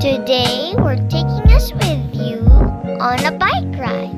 Today, we're taking us with you on a bike ride.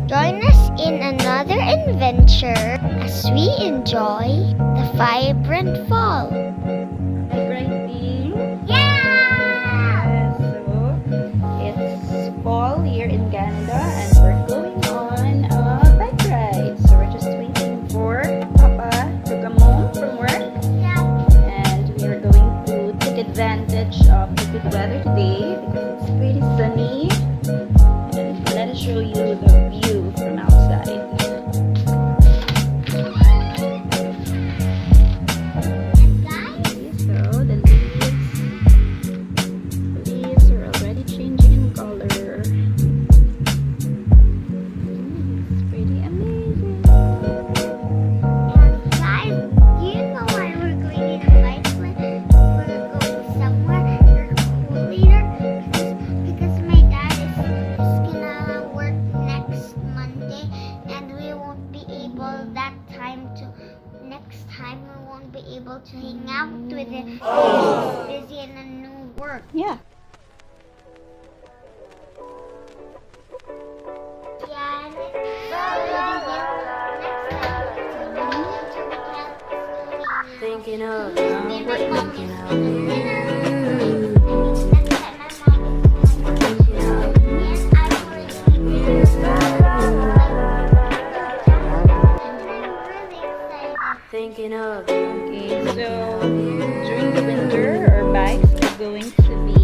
Join us in another adventure as we enjoy the vibrant fall. Bike riding? Yeah! So, it's fall here in Canada and we're going on a bike ride. So, we're just waiting for Papa to come home from work. And we are going to take advantage of the good weather today because it's pretty sunny. And let us show you the view from outside. So the leaves are already changing in color. It's pretty amazing. And guys, do you know why we're going in a bike ride? We're going somewhere cool later because my dad is gonna work next Monday and we won't be able next time we won't be able to hang out with him. He's busy in a new work. Yeah. Yeah, and next time Thinking of me and my we're mom thinking is of gonna you. next time my mom is gonna me and I already really excited. Thinking of you. Okay, so during the winter, our bikes are going to be.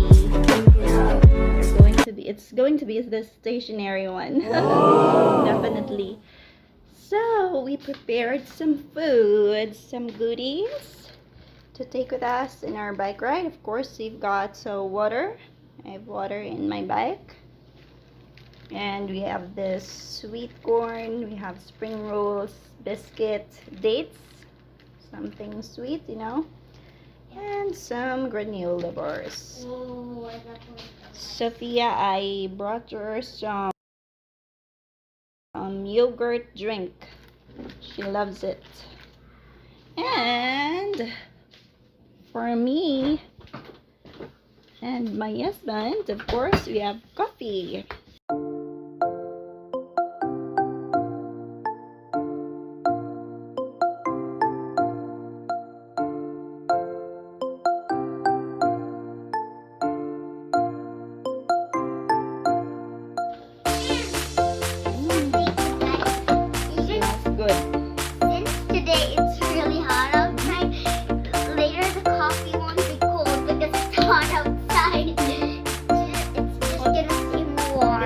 It's going to be the stationary one. Definitely. So we prepared some food, some goodies to take with us in our bike ride. Of course, we've got water. I have water in my bike. And we have this sweet corn, we have spring rolls, biscuit, dates, something sweet, and some granola bars. Oh, I got one. Sophia, I brought her some yogurt drink. She loves it. And for me and my husband, of course, we have coffee. Good. Since today it's really hot outside, later the coffee won't be cold because it's hot outside. It's just gonna seem warm.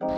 Whee!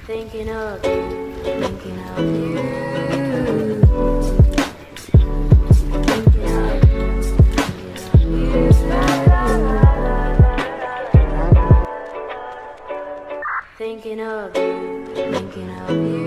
Thinking of you, thinking of you. Thinking of you, thinking of you. Thinking of you. Thinking of you.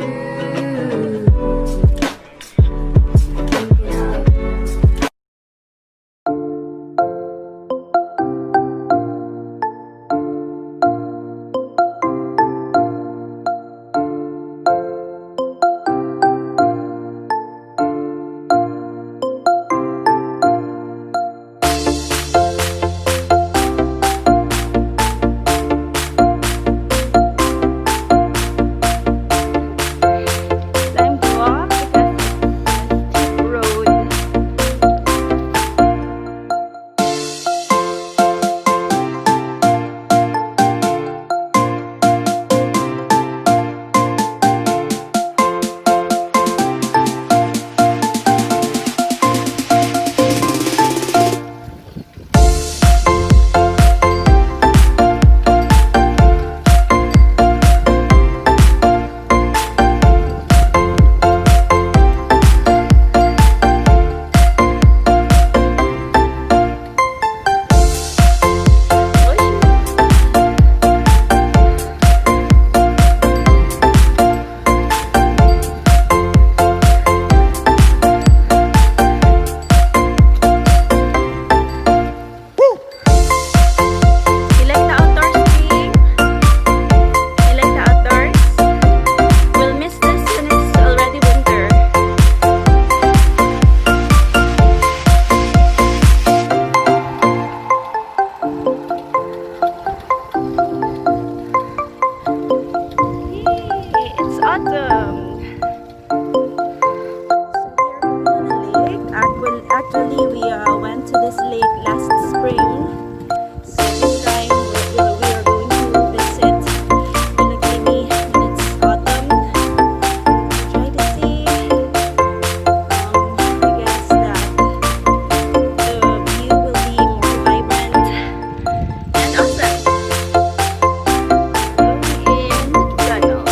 Time to walk because it's a steep road. You like the outdoor skiing? You like the outdoors? We'll miss this when it's already winter. Yay, it's autumn. So we are going on a lake. Actually, we went to this lake last spring. So this time we are going to visit Leamy when it's autumn. Try to see. I guess that the view will be more vibrant and awesome. Going in the tunnel.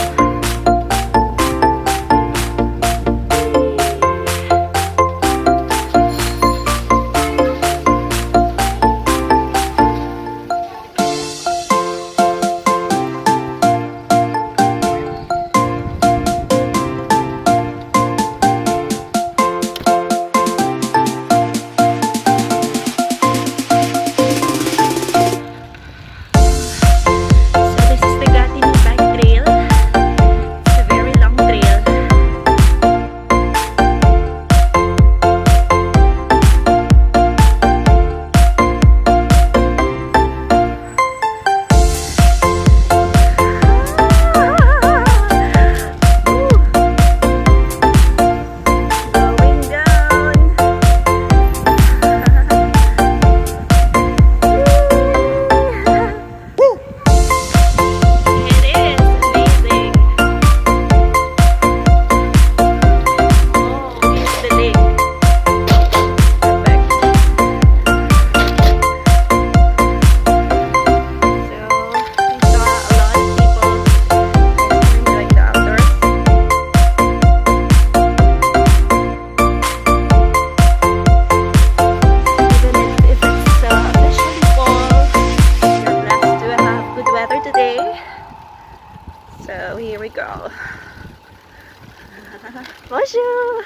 Woo!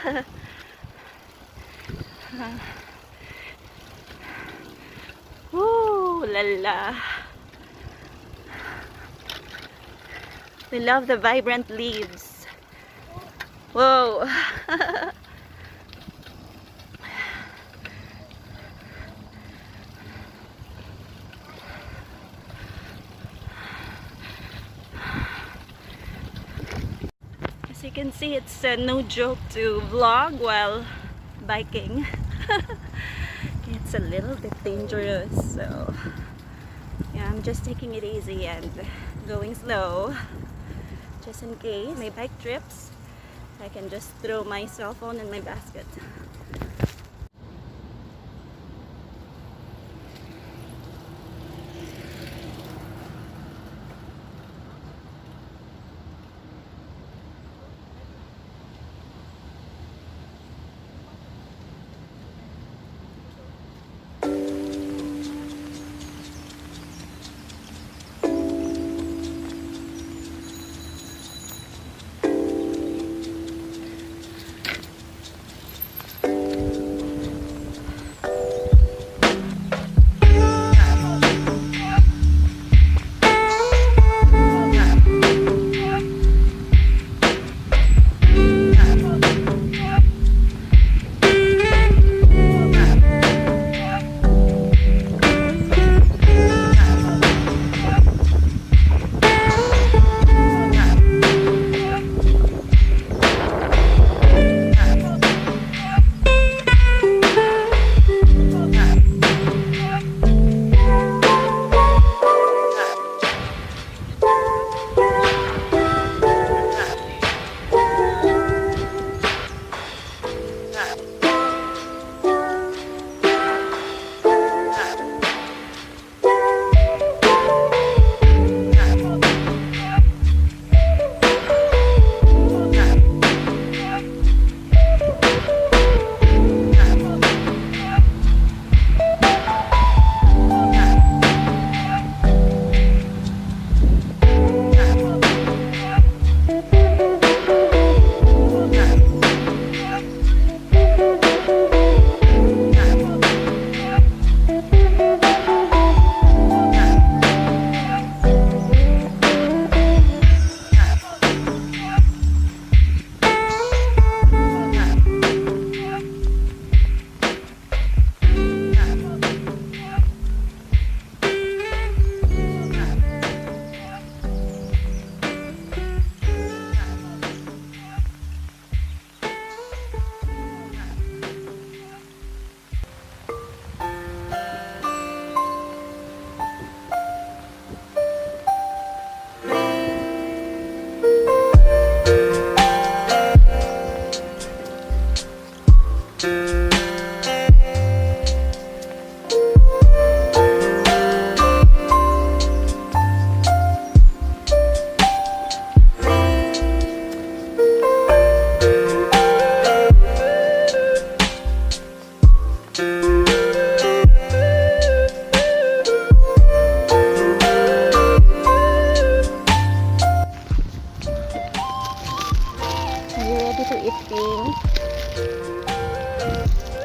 Woo, la la. We love the vibrant leaves. Whoa. As you can see, it's no joke to vlog while biking. It's a little bit dangerous, so yeah, I'm just taking it easy and going slow, just in case my bike trips. I can just throw my cell phone in my basket.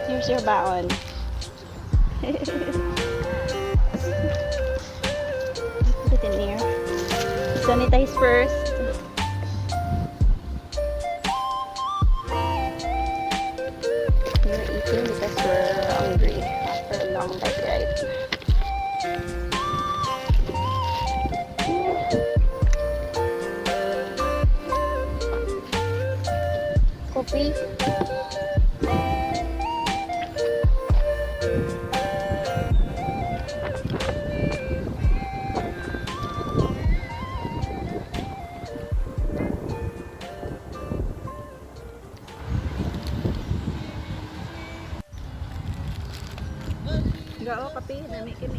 Here's your baon. Put it in here. Sanitize first. We're eating because we're hungry after a long bike ride. Coffee. Gao kape, dami kami.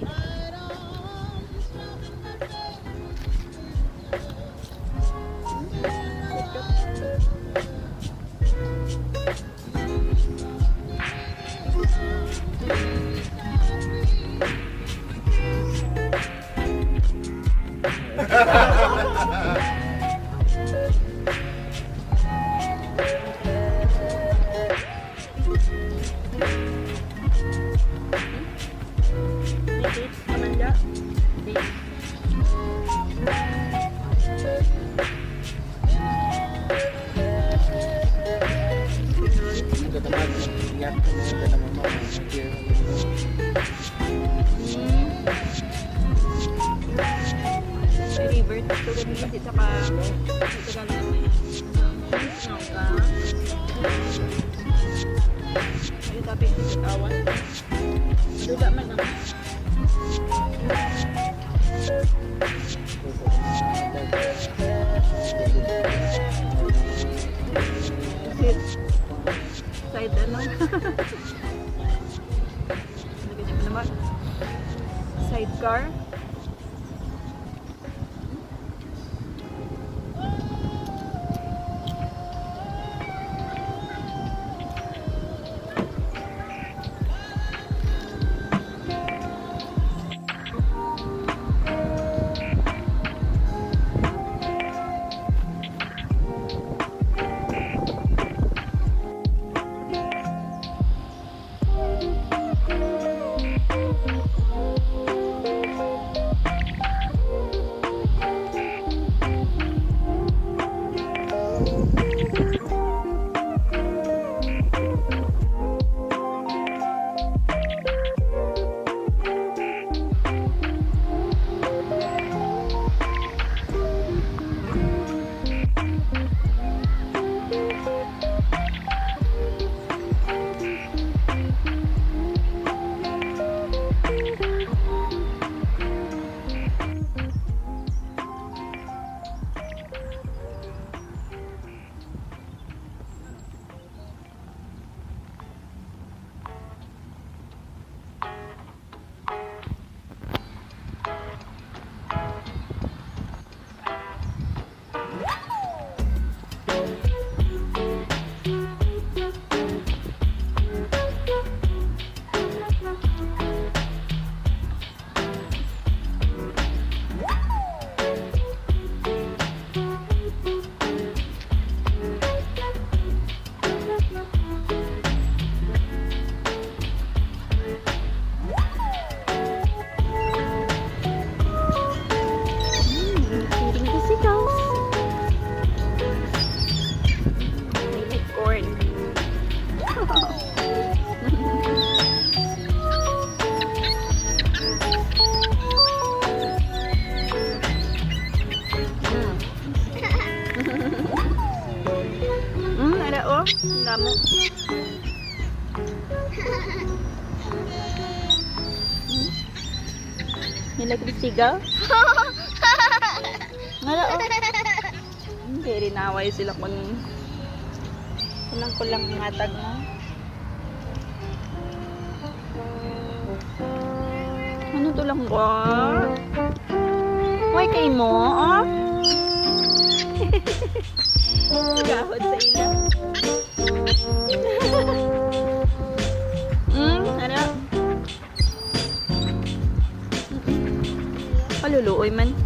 Grabe, sitawan. Duga man ang. Sit. Side ano? Lagyan niyo naman. Sidecar. Damo. Nilagay sigaw? Ngala oh. Hindi rinaway sila kun kulang ngatag mo. Ano to lang ko? Why kay mo? Oh? Gahod sa ila. Ano? Paluluoy man.